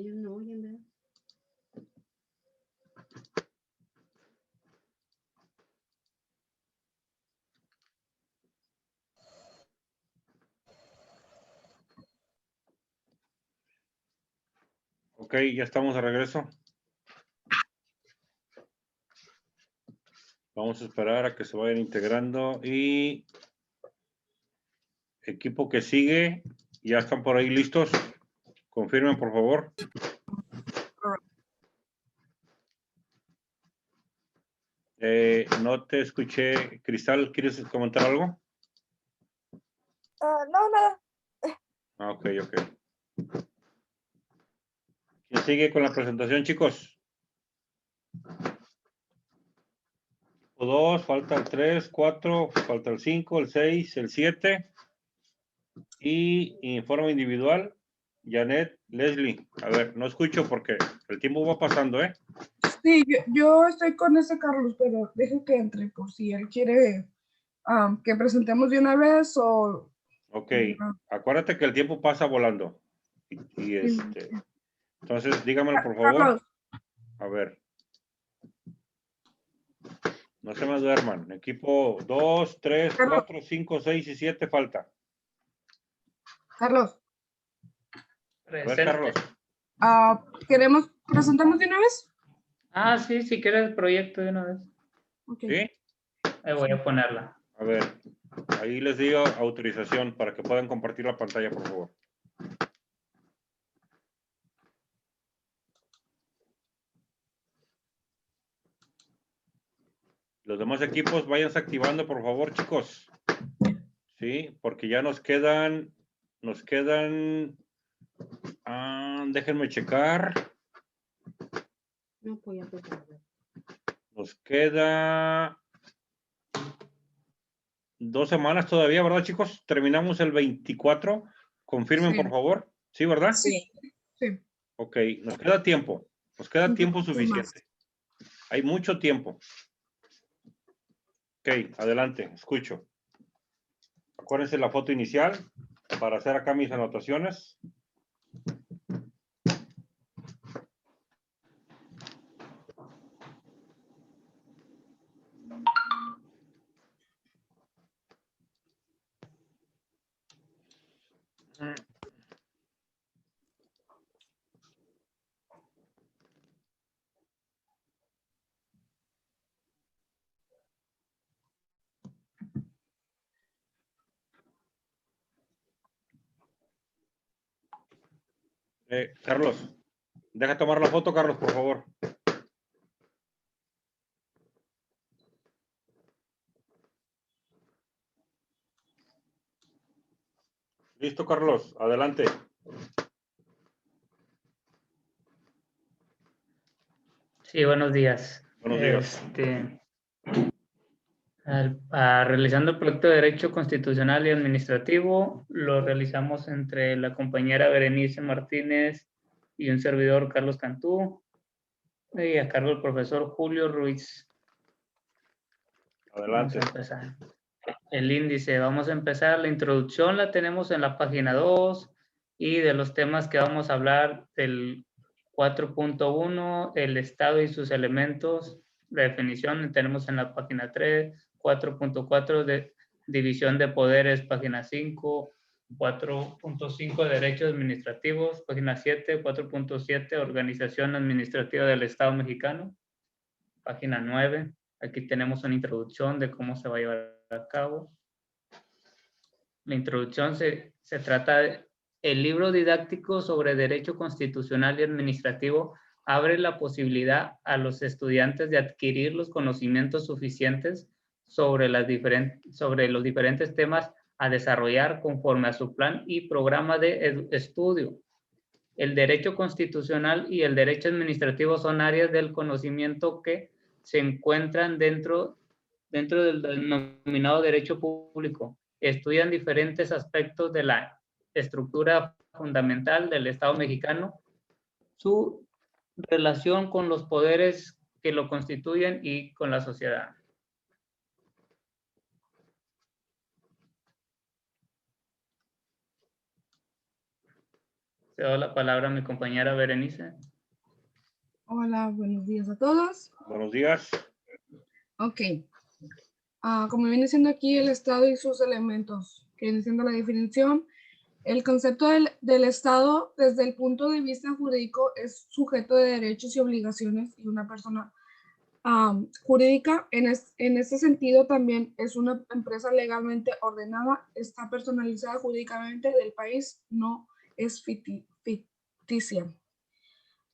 Ellos no oyen, ¿verdad? Ok, ya estamos de regreso. Vamos a esperar a que se vayan integrando y equipo que sigue, ya están por ahí listos. Confirmen, por favor. No te escuché. Cristal, ¿quieres comentar algo? No, nada. Ok. ¿Quién sigue con la presentación, chicos? O 2, falta el 3, 4, falta el 5, el 6, el 7. Y informe individual, Janet, Leslie. A ver, no escucho porque el tiempo va pasando, ¿eh? Sí, yo estoy con ese Carlos, pero deje que entre por si él quiere que presentemos de una vez o... Ok, acuérdate que el tiempo pasa volando. Sí. Entonces, dígamelo por favor. Carlos, A ver. No se me duerman. Equipo 2, 3, Carlos. 4, 5, 6 y 7 falta. Carlos, A ver, Carlos. ¿presentamos de una vez? Sí, si quieres el proyecto de una vez. Okay. ¿Sí? Ahí voy a ponerla. A ver, ahí les digo autorización para que puedan compartir la pantalla, por favor. Los demás equipos váyanse activando, por favor, chicos. Sí, porque ya nos quedan, déjenme checar. No, pues ya te sabes. Nos queda 2 semanas todavía, ¿verdad, chicos? Terminamos el 24. Confirmen, Sí. por favor. ¿Sí, verdad? Sí. Ok, nos queda tiempo. Nos queda Un tiempo poquito suficiente. Hay mucho tiempo. Ok, adelante, escucho. Acuérdense la foto inicial para hacer acá mis anotaciones. Carlos, deja tomar la foto, Carlos, por favor. Listo, Carlos, adelante. Sí, buenos días. Buenos días. Realizando el proyecto de Derecho Constitucional y Administrativo, lo realizamos entre la compañera Berenice Martínez y un servidor, Carlos Cantú, y a cargo del profesor Julio Ruiz. Adelante. Vamos a empezar. El índice, vamos a empezar. La introducción la tenemos en la página 2 y de los temas que vamos a hablar del 4.1, el Estado y sus elementos, la definición tenemos en la página 3, 4.4 de división de poderes, página 5, 4.5 derechos administrativos, página 7, 4.7 organización administrativa del Estado mexicano, página 9. Aquí tenemos una introducción de cómo se va a llevar a cabo. La introducción se trata de el libro didáctico sobre derecho constitucional y administrativo abre la posibilidad a los estudiantes de adquirir los conocimientos suficientes sobre los diferentes temas a desarrollar conforme a su plan y programa de estudio. El derecho constitucional y el derecho administrativo son áreas del conocimiento que se encuentran dentro del denominado derecho público. Estudian diferentes aspectos de la estructura fundamental del Estado mexicano, su relación con los poderes que lo constituyen y con la sociedad. Cedo la palabra a mi compañera Berenice. Hola, buenos días a todos. Buenos días. Ok. Como viene siendo aquí el Estado y sus elementos, que viene siendo la definición, el concepto del Estado desde el punto de vista jurídico es sujeto de derechos y obligaciones y una persona jurídica. En este sentido también es una empresa legalmente ordenada, está personalizada jurídicamente del país, no es ficticia.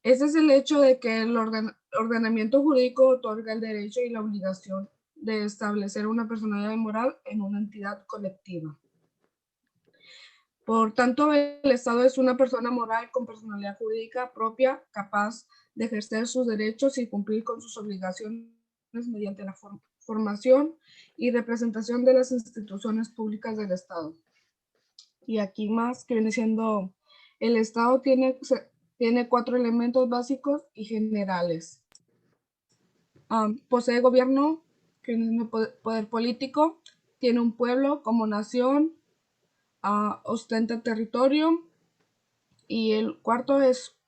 Ese es el hecho de que el ordenamiento jurídico otorga el derecho y la obligación de establecer una personalidad moral en una entidad colectiva. Por tanto, el Estado es una persona moral con personalidad jurídica propia, capaz de ejercer sus derechos y cumplir con sus obligaciones mediante la formación y representación de las instituciones públicas del Estado. Y aquí más que viene siendo, el Estado tiene 4 elementos básicos y generales. Posee gobierno, que es un poder político, tiene un pueblo como nación, ostenta territorio, y el cuarto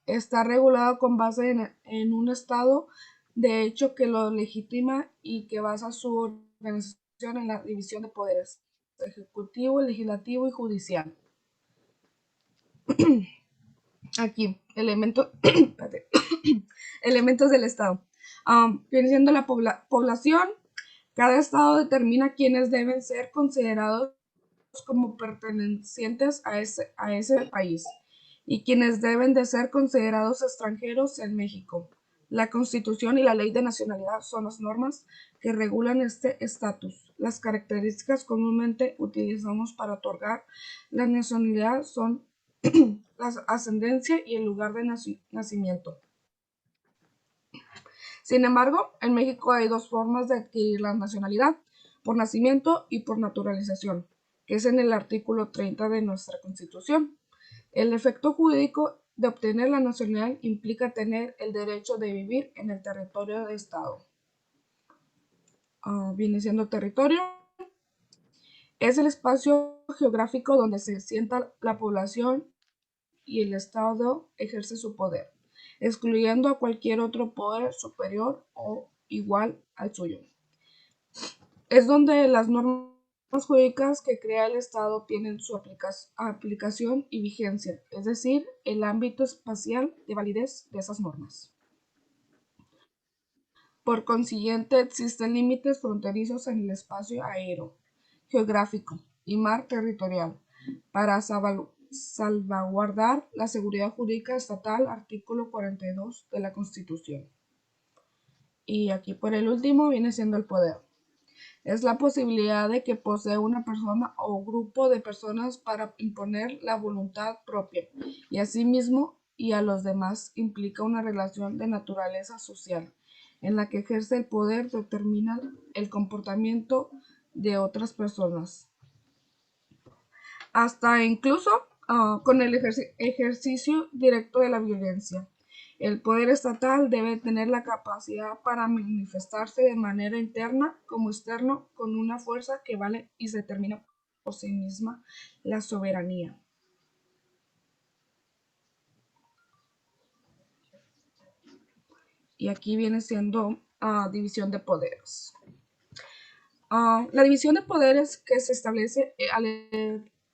está regulado con base en un Estado de hecho que lo legitima y que basa su organización en la división de poderes, ejecutivo, legislativo y judicial. Aquí, elementos del Estado. Viene siendo la población. Cada Estado determina quiénes deben ser considerados como pertenecientes a ese país y quienes deben de ser considerados extranjeros en México. La Constitución y la Ley de Nacionalidad son las normas que regulan este estatus. Las características comúnmente utilizamos para otorgar la nacionalidad son la ascendencia y el lugar de nacimiento. Sin embargo, en México hay 2 formas de adquirir la nacionalidad, por nacimiento y por naturalización, que es en el artículo 30 de nuestra Constitución. El efecto jurídico de obtener la nacionalidad implica tener el derecho de vivir en el territorio del Estado. Viene siendo territorio. Es el espacio geográfico donde se sienta la población y el Estado ejerce su poder, excluyendo a cualquier otro poder superior o igual al suyo. Es donde las normas jurídicas que crea el Estado tienen su aplicación y vigencia, es decir, el ámbito espacial de validez de esas normas. Por consiguiente, existen límites fronterizos en el espacio aéreo, geográfico y mar territorial para salvaguardar la seguridad jurídica estatal, artículo 42 de la Constitución. Y aquí por el último viene siendo el poder. Es la posibilidad de que posea una persona o grupo de personas para imponer la voluntad propia y a sí mismo y a los demás. Implica una relación de naturaleza social en la que ejerce el poder, determina el comportamiento de otras personas. Hasta incluso con el ejercicio directo de la violencia. El poder estatal debe tener la capacidad para manifestarse de manera interna como externa con una fuerza que vale y se determina por sí misma la soberanía. Y aquí viene siendo división de poderes. La división de poderes que se establece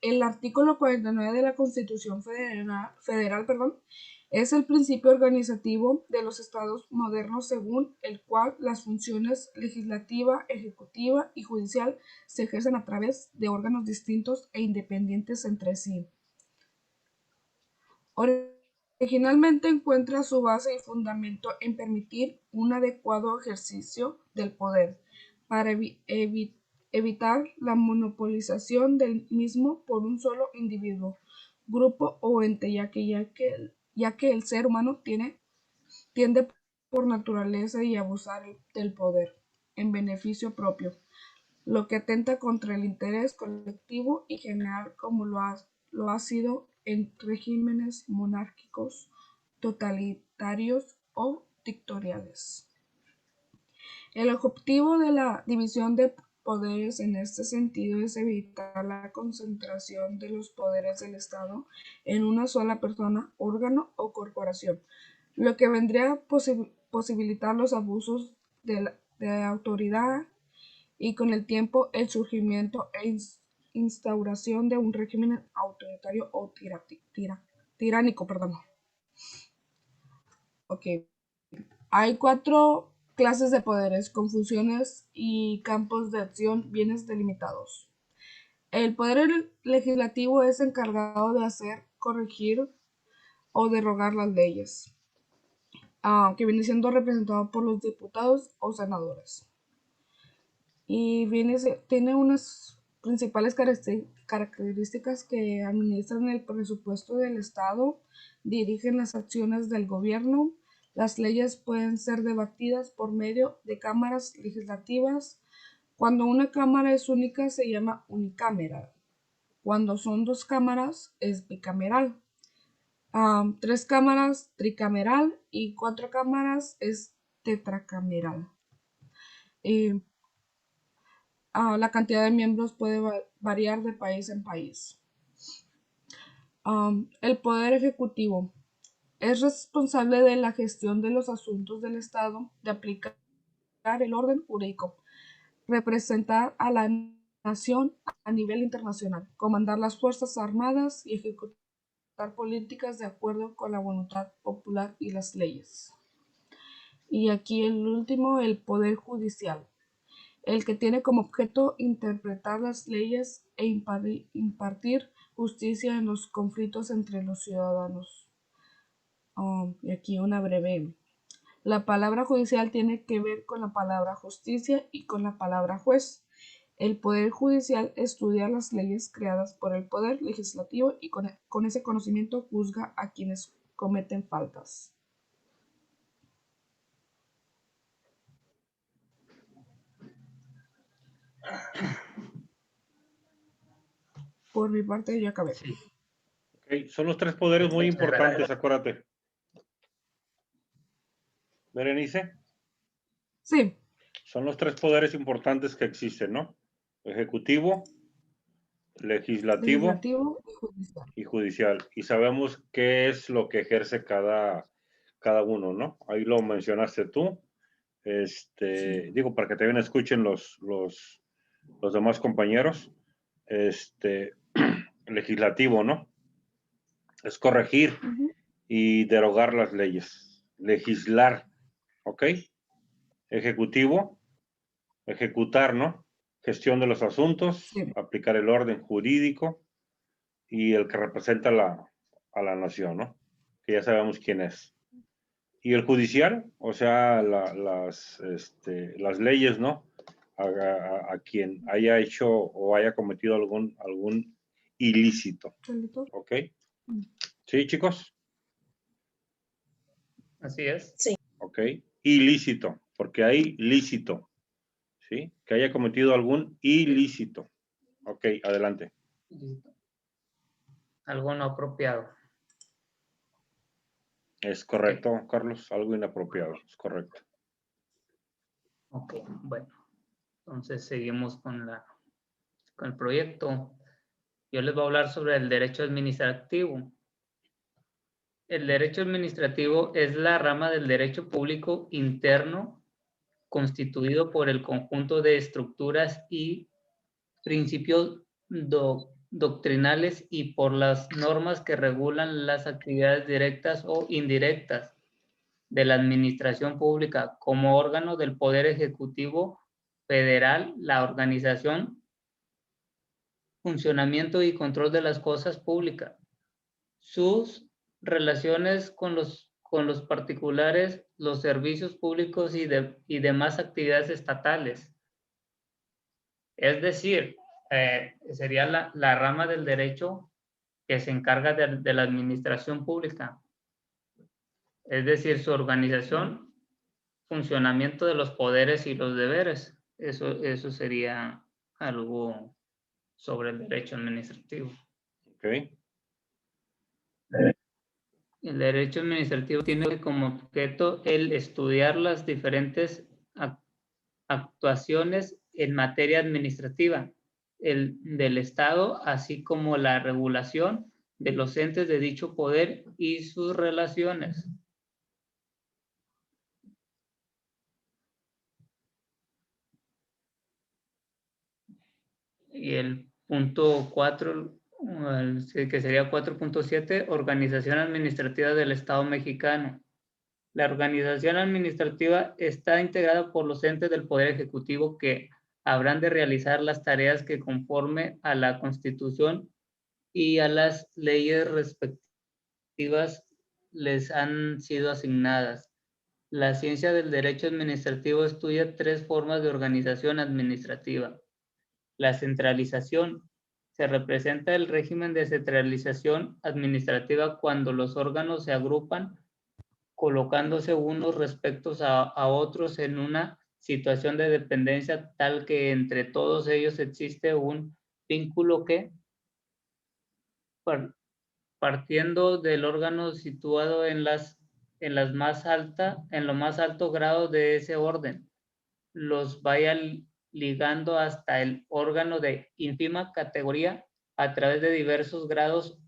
el artículo 49 de la Constitución Federal, es el principio organizativo de los estados modernos según el cual las funciones legislativa, ejecutiva y judicial se ejercen a través de órganos distintos e independientes entre sí. Originalmente encuentra su base y fundamento en permitir un adecuado ejercicio del poder para evitar la monopolización del mismo por un solo individuo, grupo o ente, ya que el ser humano tiende por naturaleza y abusar del poder en beneficio propio, lo que atenta contra el interés colectivo y general como lo ha sido en regímenes monárquicos, totalitarios o dictatoriales. El objetivo de la división de poderes en este sentido es evitar la concentración de los poderes del Estado en una sola persona, órgano o corporación, lo que vendría a posibilitar los abusos de autoridad y con el tiempo el surgimiento e instauración de un régimen autoritario o tiránico. Ok. Hay 4 clases de poderes con funciones y campos de acción bien delimitados. El poder legislativo es encargado de hacer, corregir o derogar las leyes, que viene siendo representado por los diputados o senadores. Y tiene unas principales características que administran el presupuesto del Estado, dirigen las acciones del gobierno. Las leyes pueden ser debatidas por medio de cámaras legislativas. Cuando una cámara es única se llama unicameral. Cuando son 2 cámaras es bicameral. 3 cámaras tricameral y 4 cámaras es tetracameral. La cantidad de miembros puede variar de país en país. El Poder Ejecutivo es responsable de la gestión de los asuntos del Estado, de aplicar el orden jurídico, representar a la nación a nivel internacional, comandar las Fuerzas Armadas y ejecutar políticas de acuerdo con la voluntad popular y las leyes. Y aquí el último, el Poder Judicial, el que tiene como objeto interpretar las leyes e impartir justicia en los conflictos entre los ciudadanos. Y aquí una breve. La palabra judicial tiene que ver con la palabra justicia y con la palabra juez. El Poder Judicial estudia las leyes creadas por el Poder Legislativo y con ese conocimiento juzga a quienes cometen faltas. Por mi parte ya acabé. Sí. Ok, son los 3 poderes muy Muchas importantes, gracias. acuérdate. Berenice, Sí, son los 3 poderes importantes que existen, ¿no? Ejecutivo, legislativo legislativo y judicial. y judicial. Y sabemos qué es lo que ejerce cada uno, ¿no? Ahí lo mencionaste tú. Digo, para que también escuchen los demás compañeros. Legislativo, ¿no? Es corregir y derogar las leyes. Legislar, ¿ok? Ejecutivo, ejecutar, ¿no? Gestión de los asuntos, Sí. aplicar el orden jurídico y el que representa a la nación, ¿no? Que ya sabemos quién es. Y el judicial, o sea, las leyes, ¿no? A quien haya hecho o haya cometido algún ilícito. ¿Ok? ¿Sí, chicos? Así es. ¿Ok? Ilícito, porque hay lícito. ¿Sí? Que haya cometido algún ilícito. Ok, adelante. Algo no apropiado. Es correcto, Carlos, algo inapropiado, es correcto. Ok, bueno. Entonces seguimos con el proyecto. Yo les voy a hablar sobre el derecho administrativo. El derecho administrativo es la rama del derecho público interno constituido por el conjunto de estructuras y principios doctrinales y por las normas que regulan las actividades directas o indirectas de la administración pública como órgano del Poder Ejecutivo Federal, la organización, funcionamiento y control de las cosas públicas, sus relaciones con los particulares, los servicios públicos y demás actividades estatales. Es decir, sería la rama del derecho que se encarga de la administración pública. Es decir, su organización, funcionamiento de los poderes y los deberes. Eso sería algo sobre el derecho administrativo. Ok. El derecho administrativo tiene como objeto el estudiar las diferentes actuaciones en materia administrativa del Estado, así como la regulación de los entes de dicho poder y sus relaciones. Y el punto 4, que sería 4.7, organización administrativa del Estado mexicano. La organización administrativa está integrada por los entes del Poder Ejecutivo que habrán de realizar las tareas que conforme a la Constitución y a las leyes respectivas les han sido asignadas. La ciencia del derecho administrativo estudia 3 formas de organización administrativa. La centralización. Se representa el régimen de centralización administrativa cuando los órganos se agrupan colocándose unos respecto a otros en una situación de dependencia tal que entre todos ellos existe un vínculo que, partiendo del órgano situado en lo más alto grado de ese orden, los vaya ligando hasta el órgano de ínfima categoría a través de diversos grados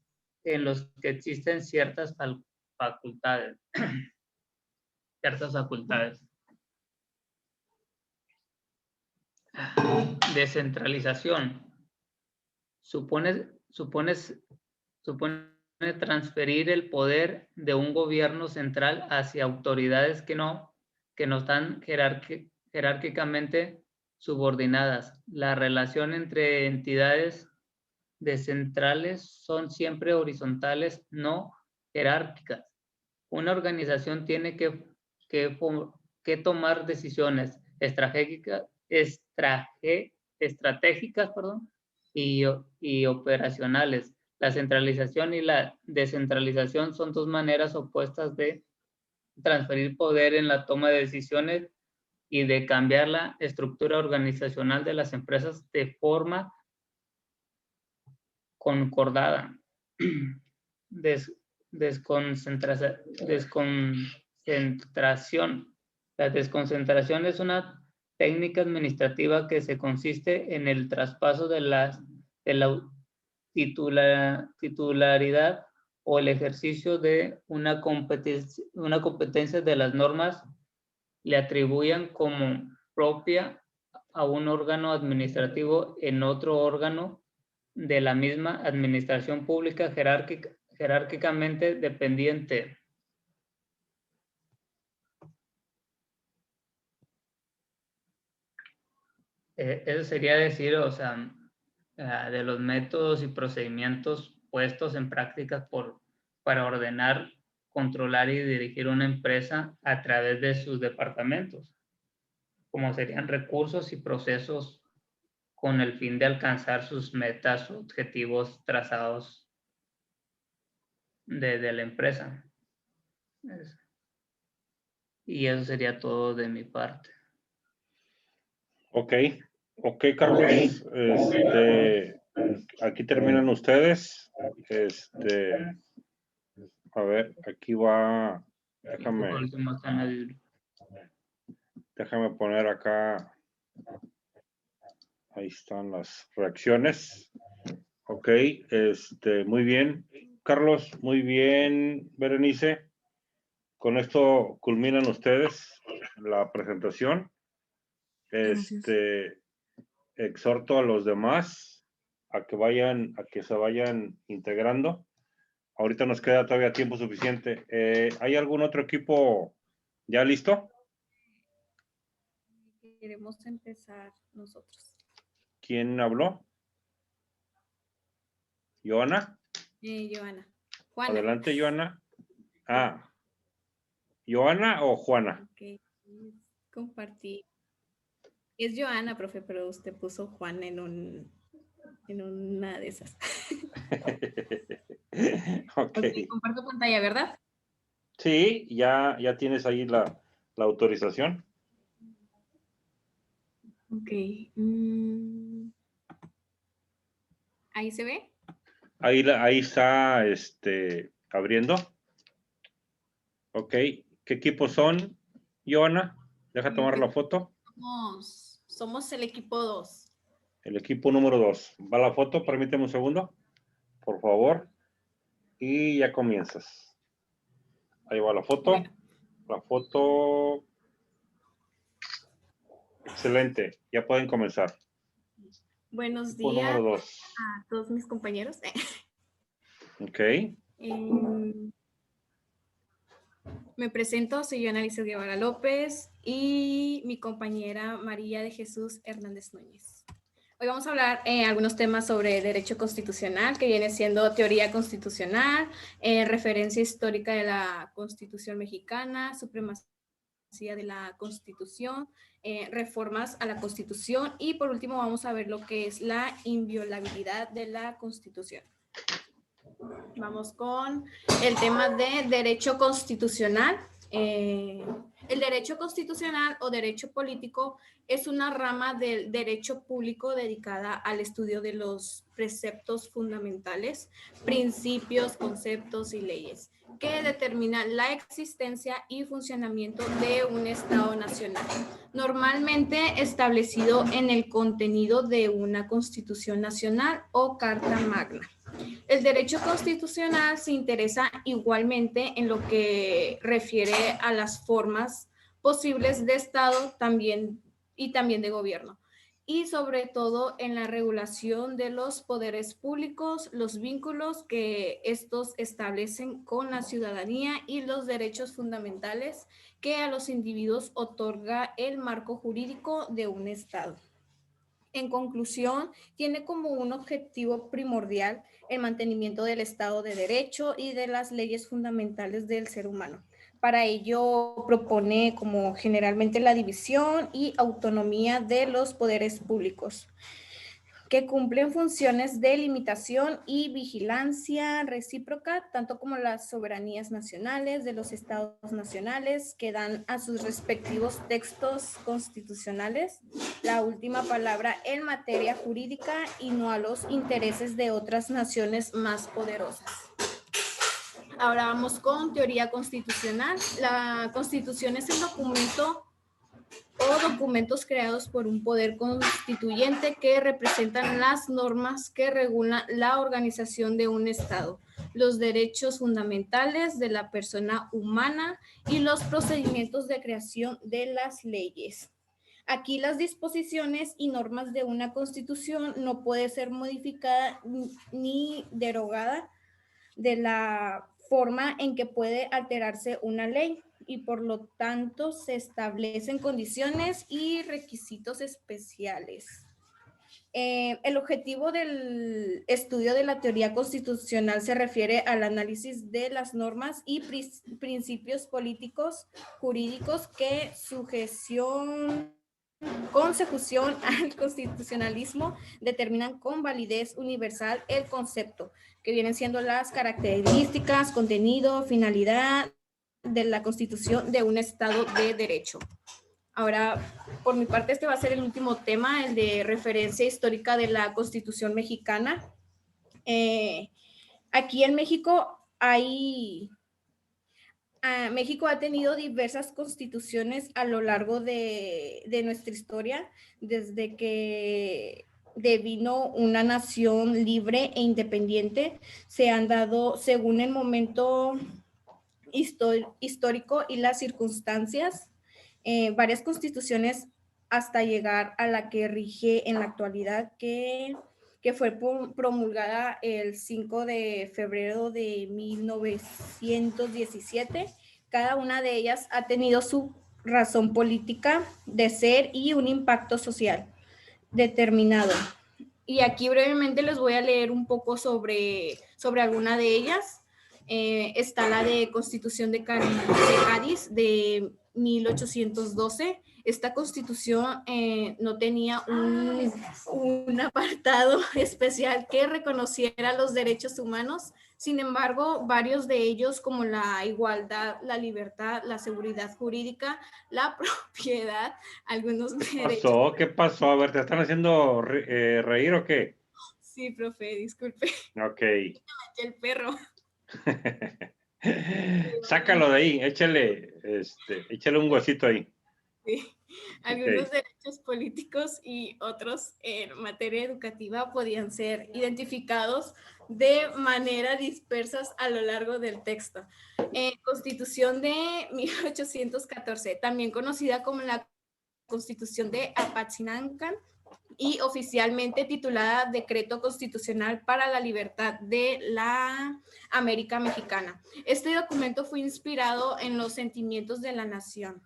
en los que existen ciertas facultades. Descentralización. Supone transferir el poder de un gobierno central hacia autoridades que no están jerárquicamente subordinadas. La relación entre entidades descentrales son siempre horizontales, no jerárquicas. Una organización tiene que tomar decisiones estratégicas y operacionales. La centralización y la descentralización son 2 maneras opuestas de transferir poder en la toma de decisiones y de cambiar la estructura organizacional de las empresas de forma concordada. Desconcentración. La desconcentración es una técnica administrativa que se consiste en el traspaso de la titularidad o el ejercicio de una competencia de las normas le atribuyan como propia a un órgano administrativo en otro órgano de la misma administración pública jerárquicamente dependiente. Eso sería decir, o sea, de los métodos y procedimientos puestos en práctica para ordenar, controlar y dirigir una empresa a través de sus departamentos, como serían recursos y procesos con el fin de alcanzar sus metas, objetivos trazados de la empresa. Y eso sería todo de mi parte. Ok, Carlos. Aquí terminan ustedes. A ver, aquí va. Déjame poner acá. Ahí están las reacciones. Ok, muy bien. Carlos, muy bien, Berenice. Con esto culminan ustedes la presentación. Exhorto a los demás a que se vayan integrando. Ahorita nos queda todavía tiempo suficiente. ¿Hay algún otro equipo ya listo? Queremos empezar nosotros. ¿Quién habló? ¿Joana? Joana. Juana. Adelante, Joana. ¿Joana o Juana? Ok, compartí. Es Joana, profe, pero usted puso Juana en una de esas. Okay. Comparto pantalla, ¿verdad? Sí, ya tienes ahí la autorización. Ok. ¿Ahí se ve? Ahí está abriendo. Ok. ¿Qué equipos son, Joana? Deja tomar la foto. Somos el equipo 2. El equipo número 2. Va la foto, permíteme un segundo, por favor. Y ya comienzas. Ahí va la foto. Bueno. La foto. Excelente. Ya pueden comenzar. Buenos Equipo días número 2. a todos mis compañeros. Ok. Me presento, soy Joana Alicia Guevara López y mi compañera María de Jesús Hernández Núñez. Hoy vamos a hablar algunos temas sobre derecho constitucional, que viene siendo teoría constitucional, referencia histórica de la Constitución mexicana, supremacía de la Constitución, reformas a la Constitución y por último vamos a ver lo que es la inviolabilidad de la Constitución. Vamos con el tema de derecho constitucional. El derecho constitucional o derecho político es una rama del derecho público dedicada al estudio de los preceptos fundamentales, principios, conceptos y leyes que determinan la existencia y funcionamiento de un Estado nacional, normalmente establecido en el contenido de una Constitución nacional o Carta Magna. El derecho constitucional se interesa igualmente en lo que refiere a las formas posibles de Estado y también de gobierno, y sobre todo en la regulación de los poderes públicos, los vínculos que estos establecen con la ciudadanía y los derechos fundamentales que a los individuos otorga el marco jurídico de un Estado. En conclusión, tiene como un objetivo primordial el mantenimiento del Estado de Derecho y de las leyes fundamentales del ser humano. Para ello propone como generalmente la división y autonomía de los poderes públicos, que cumplen funciones de limitación y vigilancia recíproca, tanto como las soberanías nacionales de los estados nacionales, que dan a sus respectivos textos constitucionales la última palabra en materia jurídica y no a los intereses de otras naciones más poderosas. Ahora vamos con teoría constitucional. La Constitución es el documento o documentos creados por un poder constituyente que representan las normas que regulan la organización de un Estado, los derechos fundamentales de la persona humana y los procedimientos de creación de las leyes. Aquí las disposiciones y normas de una Constitución no puede ser modificada ni derogada de la forma en que puede alterarse una ley, y por lo tanto se establecen condiciones y requisitos especiales. El objetivo del estudio de la teoría constitucional se refiere al análisis de las normas y principios políticos, jurídicos que consecución al constitucionalismo determinan con validez universal el concepto, que vienen siendo las características, contenido, finalidad de la constitución de un Estado de Derecho. Ahora, por mi parte, este va a ser el último tema, el de referencia histórica de la Constitución mexicana. Aquí en México México ha tenido diversas constituciones a lo largo de nuestra historia, desde que devino una nación libre e independiente. Se han dado, según el momento histórico y las circunstancias, varias constituciones hasta llegar a la que rige en la actualidad, que fue promulgada el 5 de febrero de 1917. Cada una de ellas ha tenido su razón política de ser y un impacto social determinado. Y aquí brevemente les voy a leer un poco sobre alguna de ellas. Está la de Constitución de Cádiz de 1812. Esta constitución no tenía un apartado especial que reconociera los derechos humanos. Sin embargo, varios de ellos, como la igualdad, la libertad, la seguridad jurídica, la propiedad, algunos derechos. ¿Qué pasó? A ver, ¿te están haciendo reír o qué? Sí, profe, disculpe. Ok. El perro. Sácalo de ahí, échale un huesito ahí. Sí. Algunos derechos políticos y otros en materia educativa podían ser identificados de manera dispersas a lo largo del texto. Constitución de 1814, también conocida como la Constitución de Apatzingán y oficialmente titulada Decreto Constitucional para la Libertad de la América Mexicana. Este documento fue inspirado en los sentimientos de la nación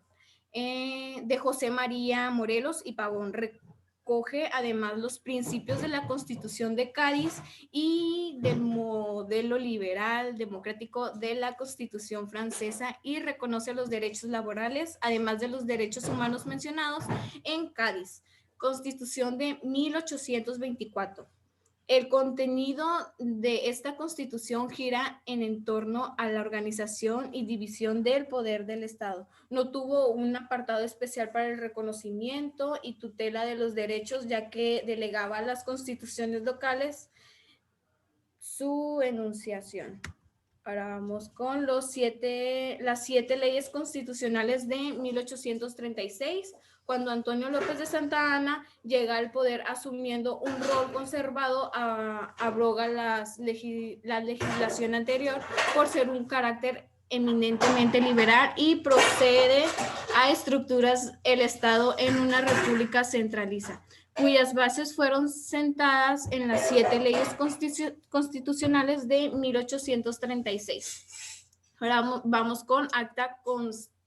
de José María Morelos y Pavón. Recoge además los principios de la Constitución de Cádiz y del modelo liberal democrático de la Constitución francesa y reconoce los derechos laborales, además de los derechos humanos mencionados en Cádiz. Constitución de 1824. El contenido de esta Constitución gira en torno a la organización y división del poder del Estado. No tuvo un apartado especial para el reconocimiento y tutela de los derechos, ya que delegaba a las constituciones locales su enunciación. Ahora vamos con las 7 leyes constitucionales de 1836, cuando Antonio López de Santa Anna llega al poder asumiendo un rol conservado, abroga la legislación anterior por ser un carácter eminentemente liberal y procede a estructuras el Estado en una república centraliza, cuyas bases fueron sentadas en las 7 leyes constitucionales de 1836. Ahora vamos con acta constitutiva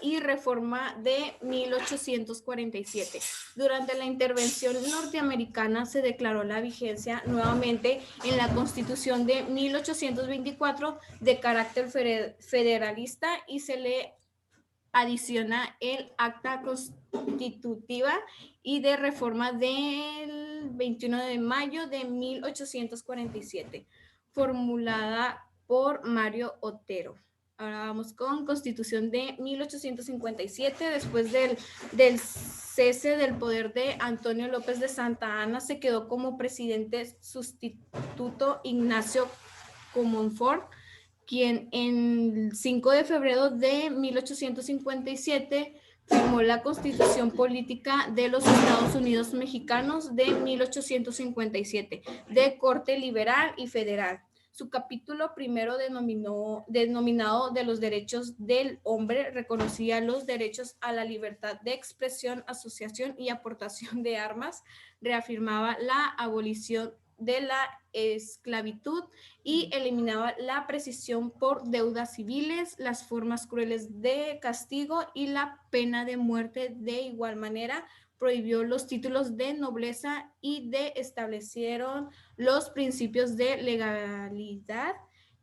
y reforma de 1847. Durante la intervención norteamericana se declaró la vigencia nuevamente en la Constitución de 1824 de carácter federalista y se le adiciona el acta constitutiva y de reforma del 21 de mayo de 1847, formulada por Mario Otero. Ahora vamos con Constitución de 1857. Después del cese del poder de Antonio López de Santa Anna, se quedó como presidente sustituto Ignacio Comonfort, quien en 5 de febrero de 1857 firmó la Constitución Política de los Estados Unidos Mexicanos de 1857, de corte liberal y federal. Su capítulo primero, denominado de los derechos del hombre, reconocía los derechos a la libertad de expresión, asociación y aportación de armas, reafirmaba la abolición de la esclavitud y eliminaba la prescripción por deudas civiles, las formas crueles de castigo y la pena de muerte. De igual manera, prohibió los títulos de nobleza y establecieron los principios de legalidad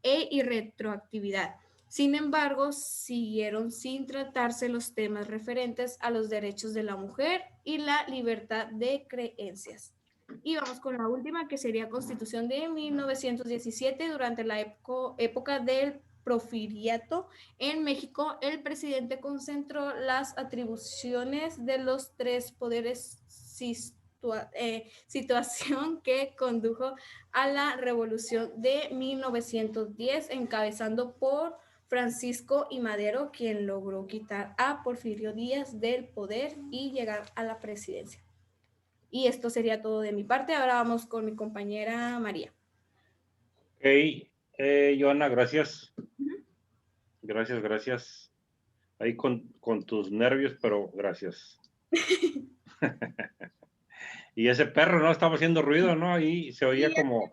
e irretroactividad. Sin embargo, siguieron sin tratarse los temas referentes a los derechos de la mujer y la libertad de creencias. Y vamos con la última, que sería Constitución de 1917. Durante la época del Porfiriato en México, el presidente concentró las atribuciones de los 3 poderes, situación que condujo a la Revolución de 1910, encabezando por Francisco I. Madero, quien logró quitar a Porfirio Díaz del poder y llegar a la presidencia. Y esto sería todo de mi parte. Ahora vamos con mi compañera María. Ok, Joana, gracias. Gracias. Ahí con tus nervios, pero gracias. Y ese perro, ¿no? Estaba haciendo ruido, ¿no? Ahí se oía como...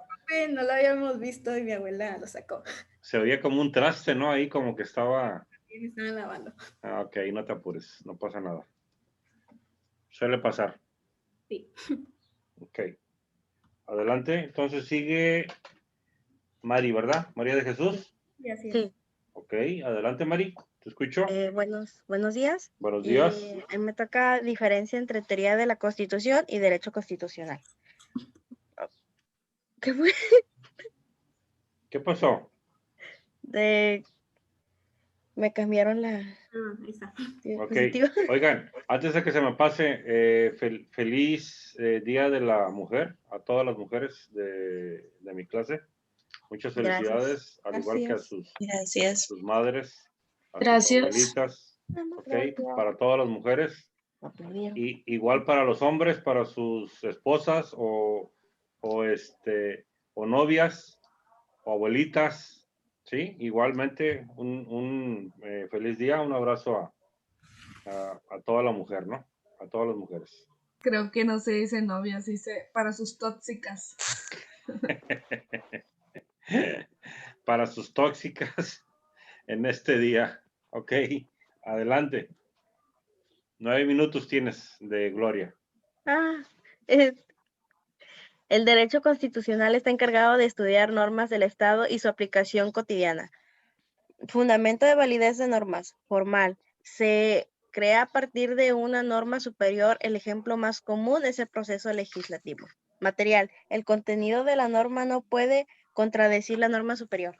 No lo habíamos visto y mi abuela lo sacó. Se oía como un traste, ¿no? Ahí como que estaba... Me estaban lavando. Ah, ok, no te apures, no pasa nada. Suele pasar. Sí. Ok. Adelante, entonces sigue Mari, ¿verdad? María de Jesús. Sí. Ok, adelante Mari, te escucho. Buenos días. Buenos días. A mí me toca diferencia entre teoría de la Constitución y derecho constitucional. ¿Qué fue? ¿Qué pasó? Me cambiaron la... Ahí está. Ok, oigan, antes de que se me pase, feliz Día de la Mujer a todas las mujeres de mi clase. Muchas felicidades, al igual que a sus madres, a sus abuelitas. ¿ok? Para todas las mujeres. Y igual para los hombres, para sus esposas o novias o abuelitas, ¿sí? Igualmente un feliz día, un abrazo a toda la mujer, ¿no? A todas las mujeres. Creo que no se dice novia, se dice para sus tóxicas. Para sus tóxicas en este día, ¿ok? Adelante. 9 minutos tienes de gloria. El derecho constitucional está encargado de estudiar normas del Estado y su aplicación cotidiana. Fundamento de validez de normas. Formal. Se crea a partir de una norma superior. El ejemplo más común es el proceso legislativo. Material. El contenido de la norma no puede contradecir la norma superior.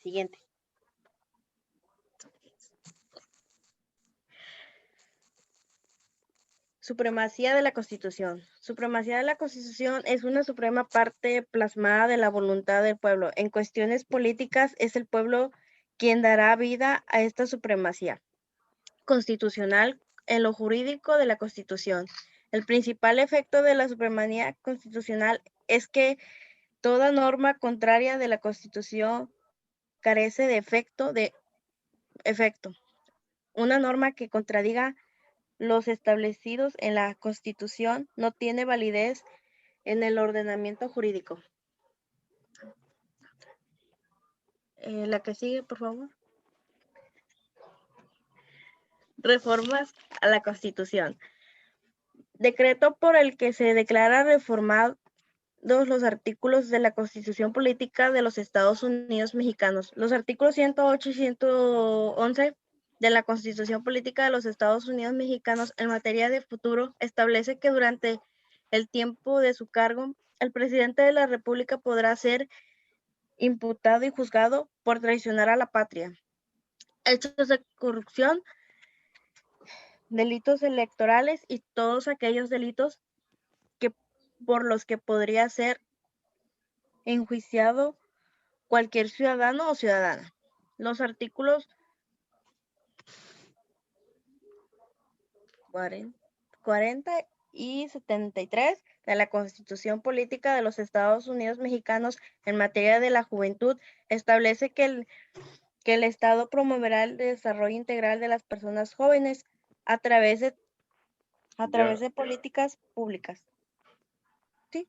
Siguiente. Supremacía de la Constitución. Supremacía de la Constitución es una suprema parte plasmada de la voluntad del pueblo. En cuestiones políticas es el pueblo quien dará vida a esta supremacía constitucional en lo jurídico de la Constitución. El principal efecto de la supremacía constitucional es que toda norma contraria de la Constitución carece de efecto. Una norma que contradiga los establecidos en la Constitución no tiene validez en el ordenamiento jurídico. La que sigue, por favor. Reformas a la Constitución. Decreto por el que se declara reformados los artículos de la Constitución Política de los Estados Unidos Mexicanos. Los artículos 108 y 111 de la Constitución Política de los Estados Unidos Mexicanos en materia de futuro establece que durante el tiempo de su cargo, el presidente de la República podrá ser imputado y juzgado por traicionar a la patria, hechos de corrupción, delitos electorales y todos aquellos delitos por los que podría ser enjuiciado cualquier ciudadano o ciudadana. Los artículos 40 y 73 de la Constitución Política de los Estados Unidos Mexicanos en materia de la juventud establece que el Estado promoverá el desarrollo integral de las personas jóvenes a través de políticas públicas. ¿Sí?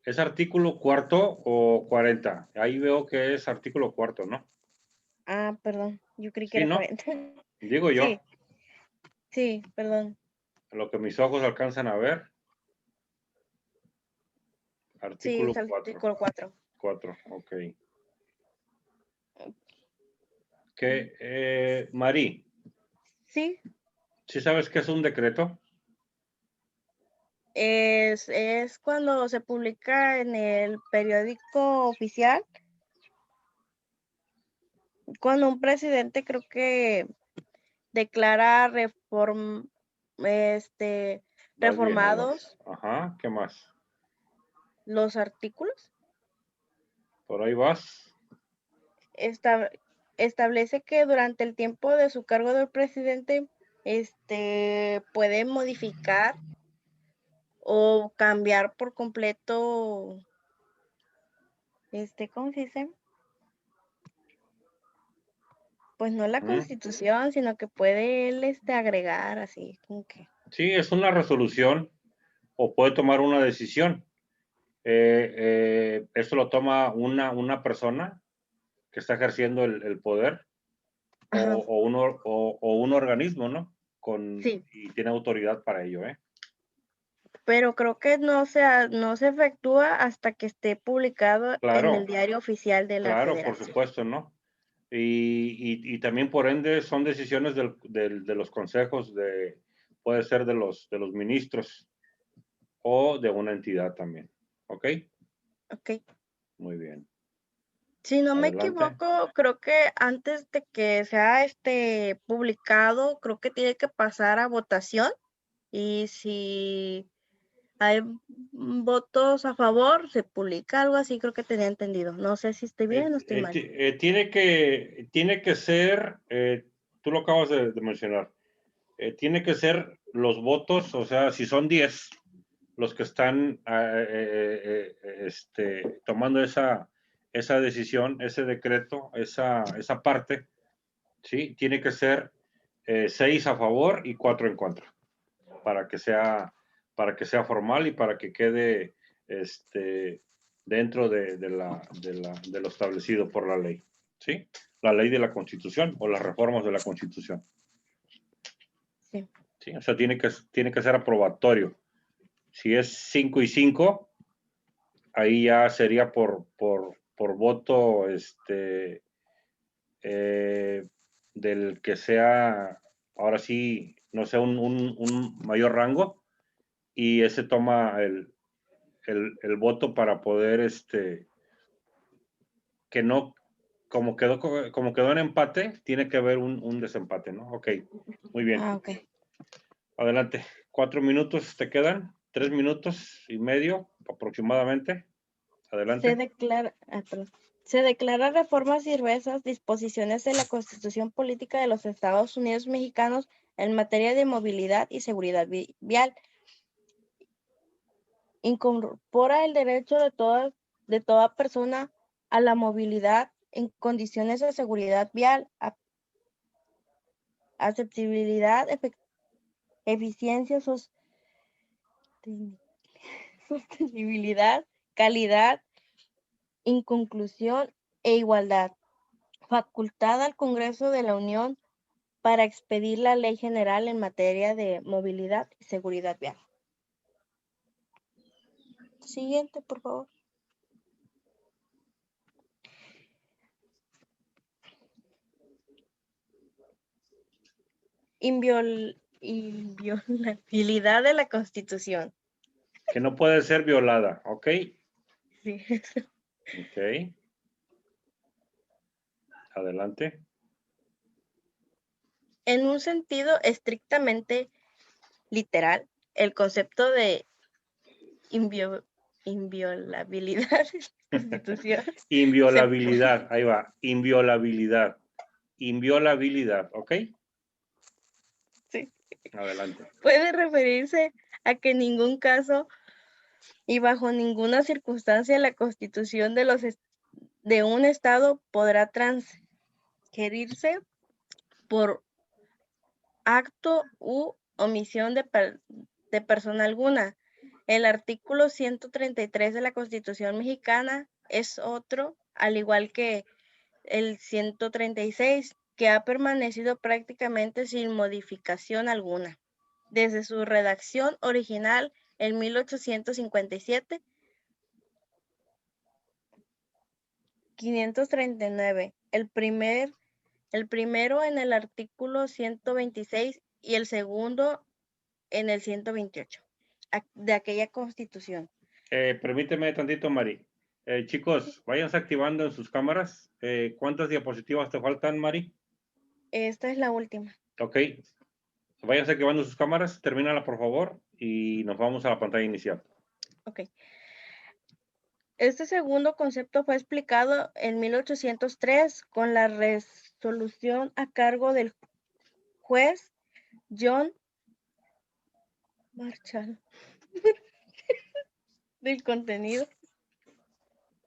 ¿Es artículo cuarto o 40? Ahí veo que es artículo cuarto, ¿no? Ah, perdón, yo creí que Sí, era ¿no? 40. Digo yo, Sí, perdón. lo que mis ojos alcanzan a ver. Sí, Artículo es el 4. artículo 4. 4, ok. Mari, Sí, ¿sí sabes qué es un decreto? es cuando se publica en el periódico oficial, cuando un presidente creo que declara Vas bien, ahí reformados vas. Ajá, ¿qué más? los artículos. Por ahí vas. Establece que durante el tiempo de su cargo del presidente, puede modificar o cambiar por completo, ¿cómo se dice? Pues no la Constitución, sino que puede él agregar así, como que. Sí, es una resolución o puede tomar una decisión. Esto lo toma una persona que está ejerciendo el poder o un organismo, ¿no? Sí. Y tiene autoridad para ello, ¿eh? Pero creo que no se efectúa hasta que esté publicado en el Claro, diario oficial de la claro, por Federación. supuesto, ¿no? Y también por ende son decisiones de los consejos puede ser de los ministros o de una entidad también. ¿Ok? Ok. Muy bien. Si no me Adelante. equivoco, creo que antes de que sea publicado, creo que tiene que pasar a votación. Y si hay votos a favor, se publica algo así, creo que tenía entendido. No sé si estoy bien o estoy mal. Tiene que ser, tú lo acabas de mencionar, tiene que ser los votos, o sea, si son 10 los que están tomando esa decisión, ese decreto, esa parte, ¿sí? Tiene que ser 6 a favor y 4 en contra, para que sea formal y para que quede dentro de lo establecido por la ley, ¿sí? La ley de la Constitución o las reformas de la Constitución. Sí. ¿Sí? O sea, tiene que ser aprobatorio. Si es 5 y 5, ahí ya sería por voto del que sea, ahora sí, no sé, un mayor rango, y ese toma el voto para poder, que no, como quedó en empate, tiene que haber un desempate, ¿no? Ok, muy bien. Ah, ok. Adelante. 4 minutos te quedan, 3 minutos y medio aproximadamente. Adelante. Se declara reformas y diversas disposiciones de la Constitución Política de los Estados Unidos Mexicanos en materia de movilidad y seguridad vial. Incorpora el derecho de toda persona a la movilidad en condiciones de seguridad vial, accesibilidad, eficiencia, sostenibilidad, calidad, inconclusión e igualdad. Facultad al Congreso de la Unión para expedir la Ley General en materia de movilidad y seguridad vial. Siguiente, por favor. Inviolabilidad de la Constitución. Que no puede ser violada, ¿ok? Sí. Ok. Adelante. En un sentido estrictamente literal, el concepto de inviolabilidad de la Constitución Inviolabilidad, ahí va. Inviolabilidad. Inviolabilidad, ¿ok? Sí. Adelante. Puede referirse a que en ningún caso y bajo ninguna circunstancia la Constitución de un Estado podrá transgredirse por acto u omisión de persona alguna. El artículo 133 de la Constitución mexicana es otro, al igual que el 136, que ha permanecido prácticamente sin modificación alguna. Desde su redacción original en 1857, 539, el primero en el artículo 126 y el segundo en el 128 de aquella Constitución. Permíteme tantito, Mari. Chicos, váyanse activando en sus cámaras. ¿Cuántas diapositivas te faltan, Mari? Esta es la última. Ok. Váyanse activando sus cámaras, termínala por favor y nos vamos a la pantalla inicial. Ok. Este segundo concepto fue explicado en 1803 con la resolución a cargo del juez John Marshall del contenido.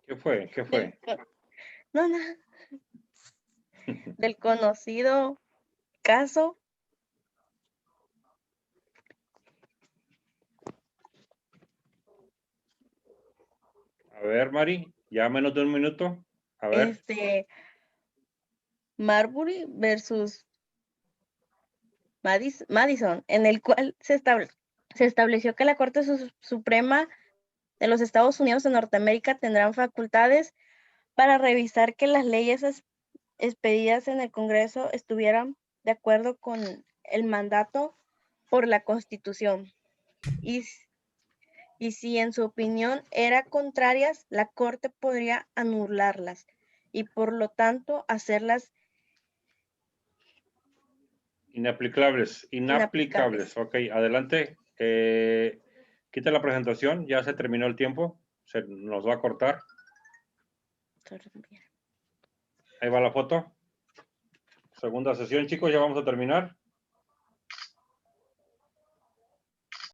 ¿Qué fue? ¿Qué fue? No, del conocido caso A ver, Mari, ya menos de un minuto. A ver. Marbury versus Madison, en el cual se estableció que la Corte Suprema de los Estados Unidos de Norteamérica tendrán facultades para revisar que las leyes expedidas en el Congreso estuvieran de acuerdo con el mandato por la Constitución. Y si en su opinión eran contrarias, la Corte podría anularlas y por lo tanto hacerlas Inaplicables. Ok, adelante. Quita la presentación, ya se terminó el tiempo. Se nos va a cortar. Ahí va la foto. Segunda sesión, chicos, ya vamos a terminar.